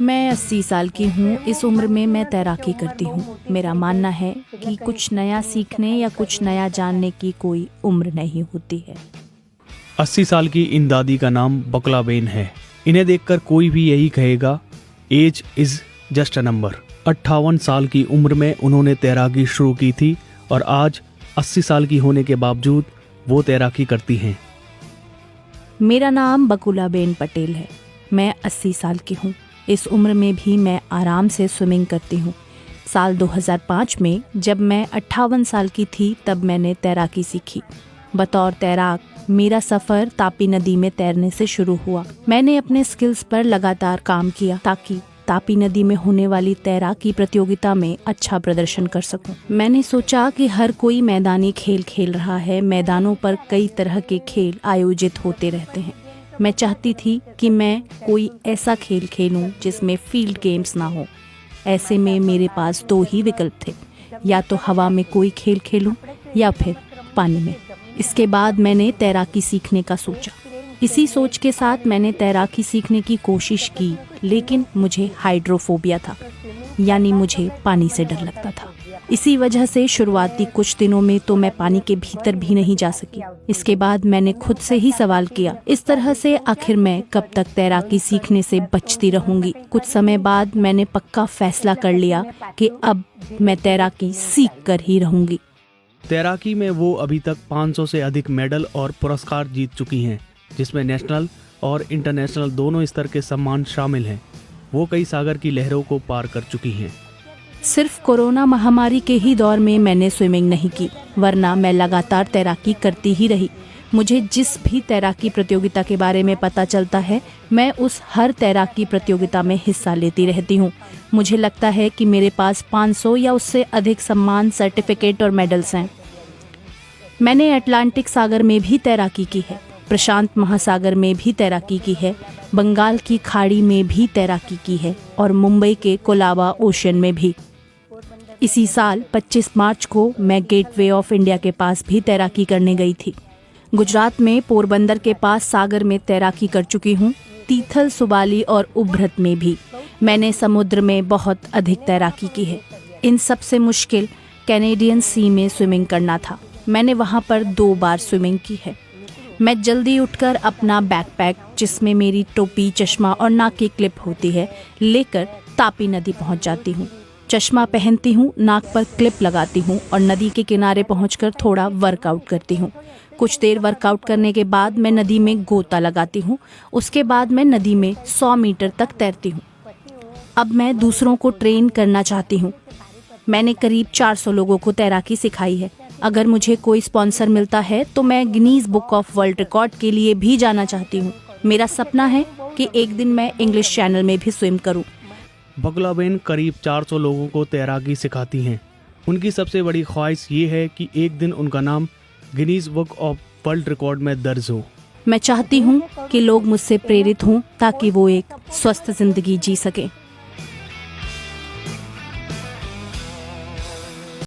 मैं 80 साल की हूँ। इस उम्र में मैं तैराकी करती हूँ। मेरा मानना है कि कुछ नया सीखने या कुछ नया जानने की कोई उम्र नहीं होती है। 80 साल की इन दादी का नाम बकुलाबेन है। इन्हें देखकर कोई भी यही कहेगा, age is just a number. 58 साल की उम्र में उन्होंने तैराकी शुरू की थी और आज 80 साल की होने के बावजूद वो तैराकी करती हैं। मेरा नाम बकुलाबेन पटेल है। मैं 80 साल की हूँ। इस उम्र में भी मैं आराम से स्विमिंग करती हूँ। साल 2005 में जब मैं 58 साल की थी तब मैंने तैराकी सीखी। बतौर तैराक मेरा सफ़र तापी नदी में तैरने से शुरू हुआ। मैंने अपने स्किल्स पर लगातार काम किया ताकि तापी नदी में होने वाली तैराकी प्रतियोगिता में अच्छा प्रदर्शन कर सकूं। मैंने सोचा कि हर कोई मैदानी खेल खेल रहा है। मैदानों पर कई तरह के खेल आयोजित होते रहते हैं। मैं चाहती थी कि मैं कोई ऐसा खेल खेलूं जिसमें फील्ड गेम्स ना हो। ऐसे में मेरे पास दो ही विकल्प थे, या तो हवा में कोई खेल खेलूं या फिर पानी में। इसके बाद मैंने तैराकी सीखने का सोचा। इसी सोच के साथ मैंने तैराकी सीखने की कोशिश की, लेकिन मुझे हाइड्रोफोबिया था, यानी मुझे पानी से डर लगता था। इसी वजह से शुरुआती कुछ दिनों में तो मैं पानी के भीतर भी नहीं जा सकी। इसके बाद मैंने खुद से ही सवाल किया, इस तरह से आखिर मैं कब तक तैराकी सीखने से बचती रहूंगी। कुछ समय बाद मैंने पक्का फैसला कर लिया कि अब मैं तैराकी सीख कर ही रहूंगी। तैराकी में वो अभी तक 500 से अधिक मेडल और पुरस्कार जीत चुकी हैं, जिसमें नेशनल और इंटरनेशनल दोनों स्तर के सम्मान शामिल हैं। वो कई सागर की लहरों को पार कर चुकी हैं। सिर्फ कोरोना महामारी के ही दौर में मैंने स्विमिंग नहीं की, वरना मैं लगातार तैराकी करती ही रही। मुझे जिस भी तैराकी प्रतियोगिता के बारे में पता चलता है, मैं उस हर तैराकी प्रतियोगिता में हिस्सा लेती रहती हूँ। मुझे लगता है कि मेरे पास 500 या उससे अधिक सम्मान, सर्टिफिकेट और मेडल्स हैं। मैंने अटलांटिक सागर में भी तैराकी की है, प्रशांत महासागर में भी तैराकी की है, बंगाल की खाड़ी में भी तैराकी की है और मुंबई के कोलाबा ओशन में भी। इसी साल 25 मार्च को मैं गेटवे ऑफ इंडिया के पास भी तैराकी करने गई थी। गुजरात में पोरबंदर के पास सागर में तैराकी कर चुकी हूँ। तीथल, सुबाली और उभरत में भी मैंने समुद्र में बहुत अधिक तैराकी की है। इन सबसे मुश्किल कैनेडियन सी में स्विमिंग करना था। मैंने वहाँ पर 2 बार स्विमिंग की है। मैं जल्दी उठकर अपना बैकपैक, जिसमें मेरी टोपी, चश्मा और नाक की क्लिप होती है, लेकर तापी नदी पहुँच जाती हूँ। चश्मा पहनती हूँ, नाक पर क्लिप लगाती हूँ और नदी के किनारे पहुँचकर थोड़ा वर्कआउट करती हूँ। कुछ देर वर्कआउट करने के बाद मैं नदी में गोता लगाती हूँ। उसके बाद मैं नदी में 100 मीटर तक तैरती हूँ। अब मैं दूसरों को ट्रेन करना चाहती हूँ। मैंने करीब 400 लोगों को तैराकी सिखाई है। अगर मुझे कोई स्पॉन्सर मिलता है तो मैं Guinness book of world record के लिए भी जाना चाहती हूँ। मेरा सपना है कि एक दिन मैं इंग्लिश चैनल में भी स्विम करूँ। बकुलाबेन करीब 400 लोगों को तैराकी सिखाती हैं। उनकी सबसे बड़ी ख्वाहिश ये है कि एक दिन उनका नाम Guinness book of world record में दर्ज हो। मैं चाहती हूँ कि लोग मुझसे प्रेरित हों ताकि वो एक स्वस्थ जिंदगी जी सकें।